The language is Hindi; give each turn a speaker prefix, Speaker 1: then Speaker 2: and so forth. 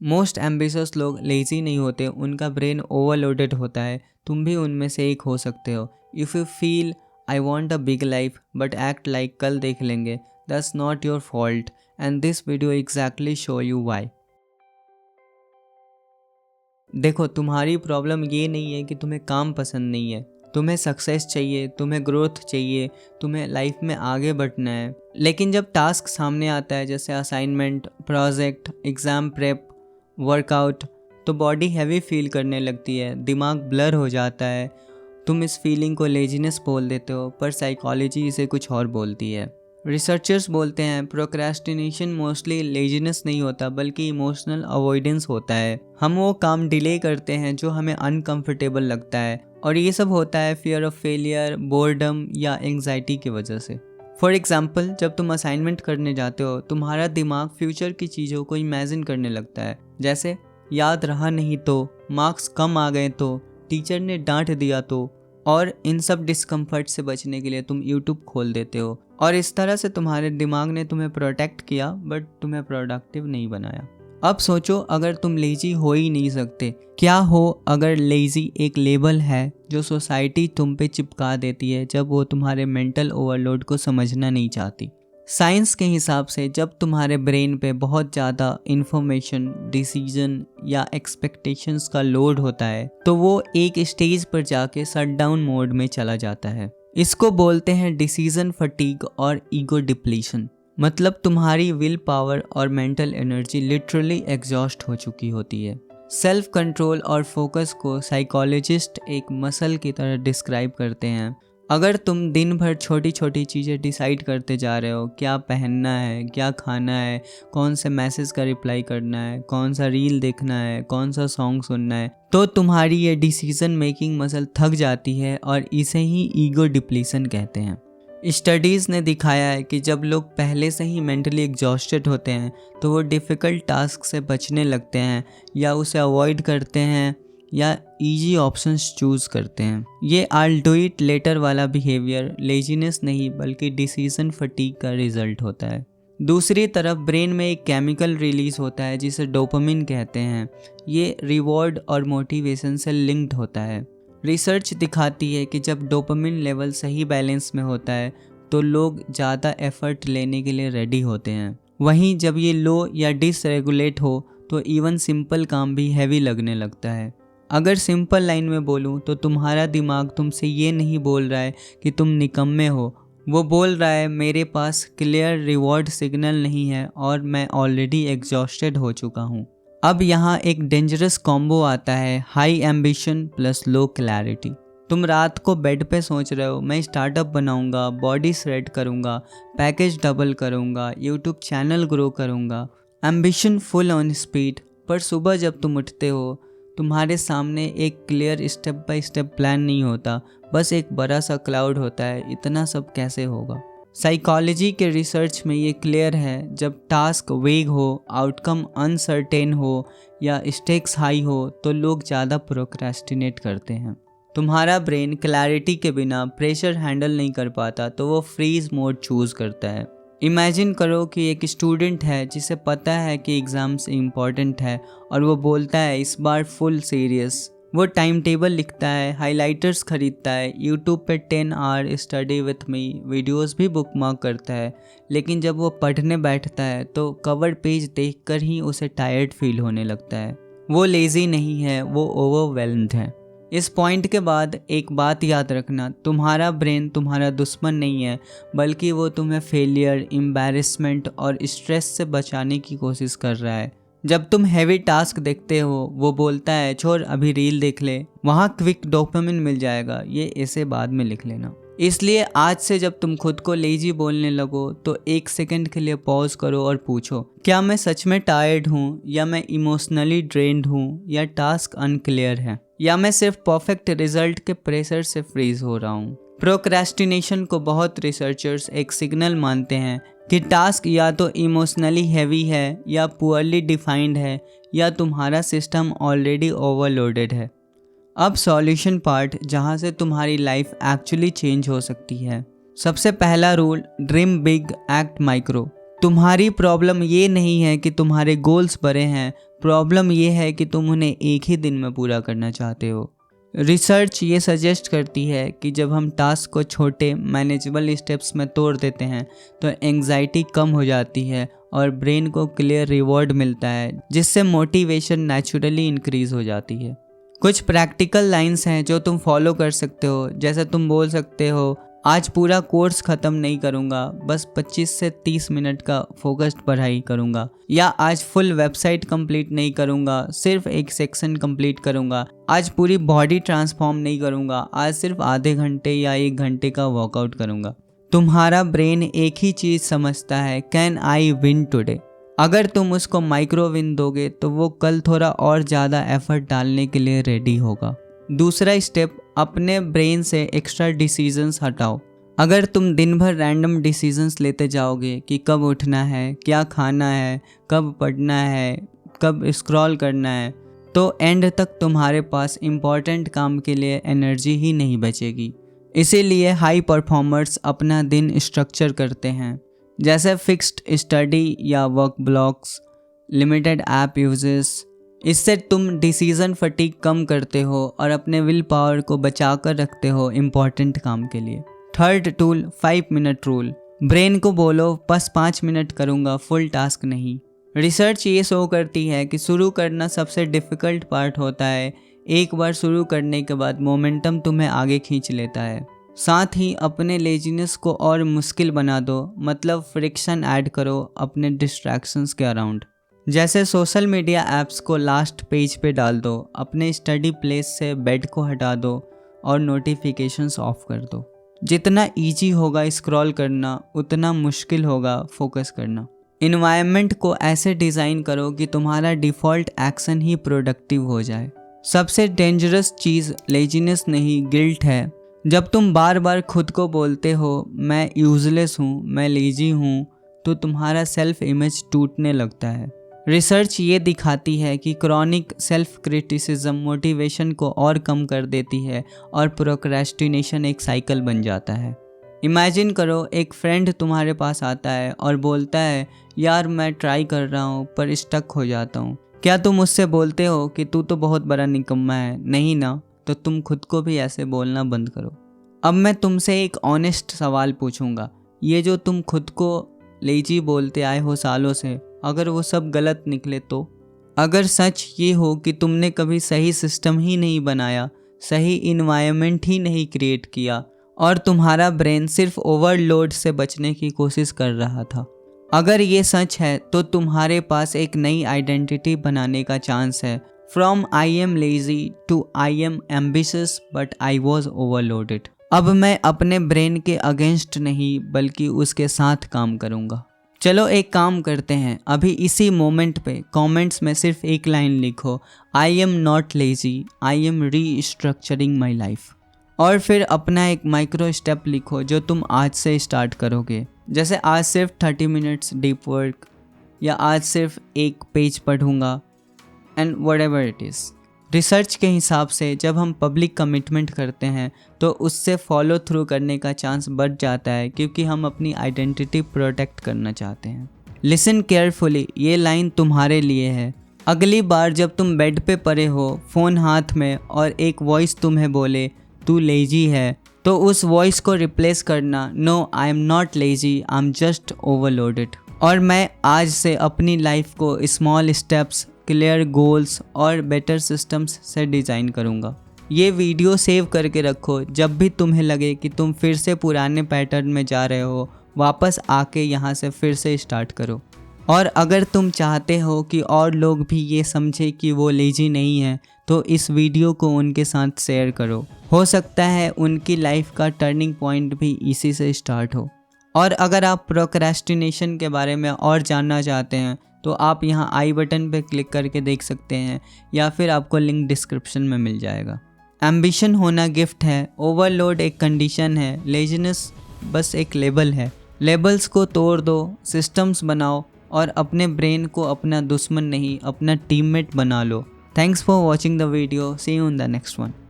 Speaker 1: मोस्ट एम्बिशियस लोग लेजी नहीं होते, उनका ब्रेन ओवरलोडेड होता है। तुम भी उनमें से एक हो सकते हो। If you feel I want a big life but act like कल देख लेंगे, that's not your fault and this video exactly show you why. देखो, तुम्हारी प्रॉब्लम ये नहीं है कि तुम्हें काम पसंद नहीं है, तुम्हें सक्सेस चाहिए, तुम्हें ग्रोथ चाहिए, तुम्हें लाइफ में आगे बढ़ना है। लेकिन जब टास्क सामने आता है, जैसे assignment, project, exam prep, workout, तो बॉडी हैवी फील करने लगती है, दिमाग ब्लर हो जाता है। तुम इस फीलिंग को लेजीनेस बोल देते हो, पर साइकोलॉजी इसे कुछ और बोलती है। रिसर्चर्स बोलते हैं प्रोक्रेस्टिनेशन मोस्टली लेजीनेस नहीं होता, बल्कि इमोशनल अवॉइडेंस होता है। हम वो काम डिले करते हैं जो हमें अनकंफर्टेबल लगता है, और ये सब होता है फियर ऑफ फेलियर, बोर्डम या एंग्जाइटी की वजह से। फॉर एग्जाम्पल, जब तुम असाइनमेंट करने जाते हो, तुम्हारा दिमाग फ्यूचर की चीज़ों को इमेजिन करने लगता है, जैसे याद रहा नहीं तो, मार्क्स कम आ गए तो, टीचर ने डांट दिया तो। और इन सब डिस्कम्फर्ट से बचने के लिए तुम यूट्यूब खोल देते हो, और इस तरह से तुम्हारे दिमाग ने तुम्हें प्रोटेक्ट किया बट तुम्हें प्रोडक्टिव नहीं बनाया। अब सोचो, अगर तुम लेजी हो ही नहीं सकते, क्या हो अगर लेजी एक लेबल है जो सोसाइटी तुम पे चिपका देती है जब वो तुम्हारे मेंटल ओवरलोड को समझना नहीं चाहती। साइंस के हिसाब से जब तुम्हारे ब्रेन पे बहुत ज़्यादा इन्फॉर्मेशन, डिसीजन या एक्सपेक्टेशंस का लोड होता है, तो वो एक स्टेज पर जाके शटडाउन मोड में चला जाता है। इसको बोलते हैं डिसीजन फटीग और ईगो डिप्लीशन। मतलब तुम्हारी विल पावर और मेंटल एनर्जी लिटरली एग्जॉस्ट हो चुकी होती है। सेल्फ कंट्रोल और फोकस को साइकोलॉजिस्ट एक मसल की तरह डिस्क्राइब करते हैं। अगर तुम दिन भर छोटी छोटी चीज़ें डिसाइड करते जा रहे हो, क्या पहनना है, क्या खाना है, कौन से मैसेज का रिप्लाई करना है, कौन सा रील देखना है, कौन सा सॉन्ग सुनना है, तो तुम्हारी ये डिसीजन मेकिंग मसल थक जाती है, और इसे ही ईगो डिप्लीशन कहते हैं। स्टडीज़ ने दिखाया है कि जब लोग पहले से ही मेंटली एग्जॉस्टेड होते हैं, तो वो डिफ़िकल्ट टास्क से बचने लगते हैं, या उसे अवॉइड करते हैं, या इजी ऑप्शंस चूज़ करते हैं। ये आई डू इट लेटर वाला बिहेवियर लेजीनेस नहीं, बल्कि डिसीजन फटीग का रिजल्ट होता है। दूसरी तरफ ब्रेन में एक केमिकल रिलीज होता है जिसे डोपामिन कहते हैं। ये रिवॉर्ड और मोटिवेशन से लिंक्ड होता है। रिसर्च दिखाती है कि जब डोपामिन लेवल सही बैलेंस में होता है, तो लोग ज़्यादा एफर्ट लेने के लिए रेडी होते हैं। वहीं जब ये लो या डिसरेगुलेट हो, तो इवन सिंपल काम भी हैवी लगने लगता है। अगर सिंपल लाइन में बोलूँ तो तुम्हारा दिमाग तुमसे ये नहीं बोल रहा है कि तुम निकम्मे हो, वो बोल रहा है मेरे पास क्लियर रिवॉर्ड सिग्नल नहीं है और मैं ऑलरेडी एग्जॉस्टेड हो चुका हूँ। अब यहाँ एक डेंजरस कॉम्बो आता है, high ambition plus low clarity. तुम रात को बेड पे सोच रहे हो मैं स्टार्टअप बनाऊंगा, बॉडी श्रेड करूंगा, पैकेज डबल करूंगा, यूट्यूब चैनल ग्रो करूंगा, एम्बिशन फुल ऑन स्पीड। पर सुबह जब तुम उठते हो, तुम्हारे सामने एक clear step by step plan नहीं होता, बस एक बड़ा सा क्लाउड होता है। इतना सब कैसे होगा? साइकोलॉजी के रिसर्च में ये क्लियर है, जब टास्क वेग हो, आउटकम अनसर्टेन हो या स्टेक्स हाई हो, तो लोग ज़्यादा प्रोक्रेस्टिनेट करते हैं। तुम्हारा ब्रेन क्लैरिटी के बिना प्रेशर हैंडल नहीं कर पाता, तो वो फ्रीज मोड चूज़ करता है। इमेजिन करो कि एक स्टूडेंट है जिसे पता है कि एग्ज़ाम्स इम्पॉर्टेंट है, और वो बोलता है इस बार फुल सीरियस। वो टाइम टेबल लिखता है, हाइलाइटर्स खरीदता है, यूट्यूब पे 10 hour study with me videos भी बुकमार्क करता है। लेकिन जब वो पढ़ने बैठता है, तो कवर पेज देखकर ही उसे टायर्ड फील होने लगता है। वो लेज़ी नहीं है, वो ओवरवेल्म्ड है। इस पॉइंट के बाद एक बात याद रखना, तुम्हारा ब्रेन तुम्हारा दुश्मन नहीं है, बल्कि वो तुम्हें फेलियर, एम्बैरेसमेंट और स्ट्रेस से बचाने की कोशिश कर रहा है। जब तुम हैवी टास्क देखते हो, वो बोलता है छोड़ अभी रील देख ले, वहाँ क्विक डोपामिन मिल जाएगा, ये इसे बाद में लिख लेना। इसलिए आज से जब तुम खुद को लेजी बोलने लगो, तो एक सेकंड के लिए पॉज करो और पूछो, क्या मैं सच में टायर्ड हूँ, या मैं इमोशनली ड्रेन्ड हूँ, या टास्क अनक्लियर है, या मैं सिर्फ परफेक्ट रिजल्ट के प्रेशर से फ्रीज हो रहा हूँ। प्रोक्रेस्टिनेशन को बहुत रिसर्चर्स एक सिग्नल मानते हैं कि टास्क या तो इमोशनली हैवी है, या पुअरली डिफाइंड है, या तुम्हारा सिस्टम ऑलरेडी ओवरलोडेड है। अब सॉल्यूशन पार्ट, जहाँ से तुम्हारी लाइफ एक्चुअली चेंज हो सकती है। सबसे पहला rule, dream big, act micro. तुम्हारी प्रॉब्लम ये नहीं है कि तुम्हारे गोल्स बड़े हैं, प्रॉब्लम ये है कि तुम उन्हें एक ही दिन में पूरा करना चाहते हो। रिसर्च ये सजेस्ट करती है कि जब हम टास्क को छोटे मैनेजेबल स्टेप्स में तोड़ देते हैं तो एंग्जाइटी कम हो जाती है और ब्रेन को क्लियर रिवॉर्ड मिलता है, जिससे मोटिवेशन नेचुरली इंक्रीज हो जाती है। कुछ प्रैक्टिकल लाइंस हैं जो तुम फॉलो कर सकते हो, जैसे तुम बोल सकते हो आज पूरा कोर्स ख़त्म नहीं करूँगा, बस 25 से 30 मिनट का फोकस्ड पढ़ाई करूँगा, या आज फुल वेबसाइट कंप्लीट नहीं करूँगा, सिर्फ एक सेक्शन कंप्लीट करूँगा, आज पूरी बॉडी ट्रांसफॉर्म नहीं करूँगा, आज सिर्फ आधे घंटे या 1 घंटे का वर्कआउट करूँगा। तुम्हारा ब्रेन एक ही चीज़ समझता है, कैन आई विन टुडे। अगर तुम उसको माइक्रो विन दोगे तो वो कल थोड़ा और ज़्यादा एफर्ट डालने के लिए रेडी होगा। दूसरा स्टेप, अपने ब्रेन से एक्स्ट्रा डिसीजंस हटाओ। अगर तुम दिन भर रैंडम डिसीजंस लेते जाओगे कि कब उठना है, क्या खाना है, कब पढ़ना है, कब स्क्रॉल करना है, तो एंड तक तुम्हारे पास इम्पॉर्टेंट काम के लिए एनर्जी ही नहीं बचेगी। इसीलिए हाई परफॉर्मर्स अपना दिन स्ट्रक्चर करते हैं, जैसे फिक्स्ड स्टडी या work blocks, limited app uses. इससे तुम डिसीज़न फटीग कम करते हो और अपने विल पावर को बचा कर रखते हो इम्पॉर्टेंट काम के लिए। Third tool, 5 minute rule. Brain को बोलो बस 5 मिनट करूँगा, फुल टास्क नहीं। रिसर्च ये शो करती है कि शुरू करना सबसे डिफ़िकल्ट पार्ट होता है। एक बार शुरू करने के बाद मोमेंटम तुम्हें आगे खींच लेता है। साथ ही अपने लेजीनेस को और मुश्किल बना दो, मतलब फ्रिक्शन ऐड करो अपने डिस्ट्रैक्शंस के अराउंड। जैसे सोशल मीडिया ऐप्स को लास्ट पेज पे डाल दो, अपने स्टडी प्लेस से बेड को हटा दो और नोटिफिकेशंस ऑफ कर दो। जितना इजी होगा स्क्रॉल करना, उतना मुश्किल होगा फोकस करना। इन्वायरमेंट को ऐसे डिज़ाइन करो कि तुम्हारा डिफ़ॉल्ट एक्शन ही प्रोडक्टिव हो जाए। सबसे डेंजरस चीज़ लेजीनेस नहीं, गिल्ट है। जब तुम बार बार खुद को बोलते हो मैं यूजलेस हूँ, मैं लेजी हूँ, तो तुम्हारा सेल्फ इमेज टूटने लगता है। रिसर्च ये दिखाती है कि क्रॉनिक सेल्फ क्रिटिसिज्म मोटिवेशन को और कम कर देती है और प्रोक्रेस्टिनेशन एक साइकिल बन जाता है। इमेजिन करो एक फ्रेंड तुम्हारे पास आता है और बोलता है यार मैं ट्राई कर रहा हूँ पर स्टक हो जाता हूँ। क्या तुम उससे बोलते हो कि तू तो बहुत बड़ा निकम्मा है? नहीं ना। तो तुम खुद को भी ऐसे बोलना बंद करो। अब मैं तुमसे एक ऑनेस्ट सवाल पूछूंगा, ये जो तुम खुद को लेजी बोलते आए हो सालों से, अगर वो सब गलत निकले तो? अगर सच ये हो कि तुमने कभी सही सिस्टम ही नहीं बनाया, सही इन्वायरमेंट ही नहीं क्रिएट किया और तुम्हारा ब्रेन सिर्फ ओवरलोड से बचने की कोशिश कर रहा था, अगर ये सच है तो तुम्हारे पास एक नई आइडेंटिटी बनाने का चांस है। From I am lazy to I am ambitious but I was overloaded. अब मैं अपने ब्रेन के अगेंस्ट नहीं बल्कि उसके साथ काम करूँगा। चलो एक काम करते हैं, अभी इसी मोमेंट पे कमेंट्स में सिर्फ एक लाइन लिखो, आई am not lazy, I M restructuring my life. और फिर अपना एक माइक्रो स्टेप लिखो जो तुम आज से स्टार्ट करोगे, जैसे आज सिर्फ 30 मिनट्स डीप वर्क, या आज सिर्फ एक पेज पढ़ूंगा, and whatever it is. Research के हिसाब से जब हम पब्लिक कमिटमेंट करते हैं तो उससे फॉलो थ्रू करने का चांस बढ़ जाता है, क्योंकि हम अपनी आइडेंटिटी प्रोटेक्ट करना चाहते हैं। लिसन केयरफुली, ये लाइन तुम्हारे लिए है। अगली बार जब तुम बेड पे पड़े हो, फ़ोन हाथ में, और एक वॉइस तुम्हें बोले तू लेजी है, तो उस वॉइस को रिप्लेस करना, no I am not lazy, I am just overloaded. और मैं आज से अपनी लाइफ को स्मॉल स्टेप्स, क्लियर गोल्स और बेटर सिस्टम्स से डिज़ाइन करूँगा। ये वीडियो सेव करके रखो, जब भी तुम्हें लगे कि तुम फिर से पुराने पैटर्न में जा रहे हो, वापस आके यहाँ से फिर से स्टार्ट करो। और अगर तुम चाहते हो कि और लोग भी ये समझे कि वो लेजी नहीं है, तो इस वीडियो को उनके साथ शेयर करो। हो सकता है उनकी लाइफ का टर्निंग पॉइंट भी इसी से स्टार्ट हो। और अगर आप प्रोक्रेस्टिनेशन के बारे में और जानना चाहते हैं तो आप यहाँ आई बटन पे क्लिक करके देख सकते हैं, या फिर आपको लिंक डिस्क्रिप्शन में मिल जाएगा। एम्बिशन होना गिफ्ट है, ओवरलोड एक कंडीशन है, लेजीनेस बस एक लेबल है। लेबल्स को तोड़ दो, सिस्टम्स बनाओ और अपने ब्रेन को अपना दुश्मन नहीं अपना टीममेट बना लो। Thanks for watching the video, see you in the next one.